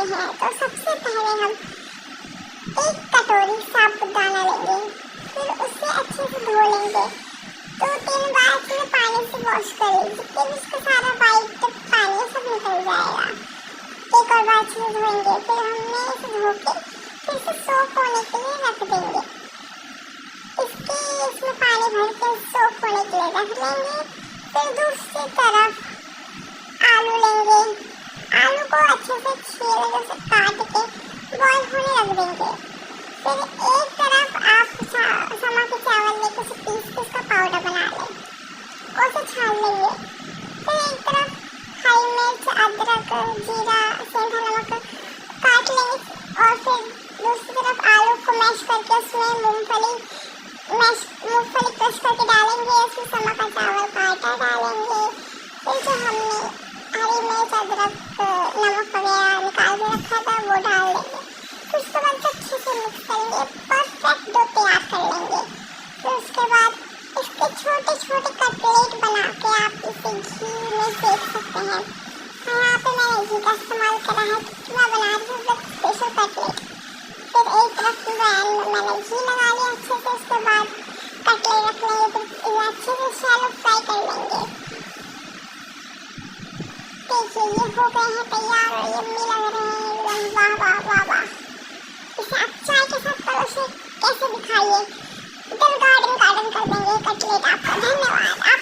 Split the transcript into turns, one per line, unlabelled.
बनाते हैं तो सबसे पहले हम एक कटोरी साबूदाना लेंगे, फिर उसे अच्छे से धो लेंगे। 2-3 बार अच्छे से पानी से वॉश कर लेंगे, जितने भी उसका सारा वाइट पानी है सब निकल जाएगा। एक और बार अच्छे से धोएंगे, फिर हमने इसे धो के फिर से सोक होने के लिए रख देंगे। इसमें पानी भर के सोक होने के लिए रख लेंगे। फिर दूसरी तरफ आलू लेंगे, आलू को अच्छे से छील उसे काट के बॉईल होने रख देंगे। फिर एक तरफ आप समा के चावल लेके उसे पीस के उसका पाउडर बना लें, उसे छान लेंगे। फिर एक तरफ हरी मिर्च, अदरक, जीरा, सेंधा नमक काट लेंगे और फिर दूसरी तरफ आलू को मैश करके उसमें मूंगफली क्रश करके डालेंगे। उसमें समा का चावल का आटा डालेंगे। फिर जो हमने हरी मिर्च, अदरक, नमक वगैरह निकाल के रखा था वो डाल देंगे। फिर उसके बाद अच्छे से मिक्स करेंगे, परफेक्ट डो तैयार कर लेंगे। फिर उसके बाद इसके छोटे छोटे कटलेट बना के आप इसे घी में सेक सकते हैं। यहाँ पे मैंने घी का इस्तेमाल करा है क्योंकि मैं बना रही हूँ स्पेशल कटलेट। फिर एक तरफ मैंने घी लगा लिया अच्छे से, उसके बाद कटलेट रख लेंगे, फिर अच्छे से शैलो फ्राई कर लेंगे। देखिए ये हो गए हैं तैयार और यम्मी लग रहे हैं एकदम, वाह वाह वाह वाह। इसे आप चाय के साथ परोसे कैसे दिखाइए, दिल गार्डन कर देंगे कटलेट आपका। धन्यवाद। आप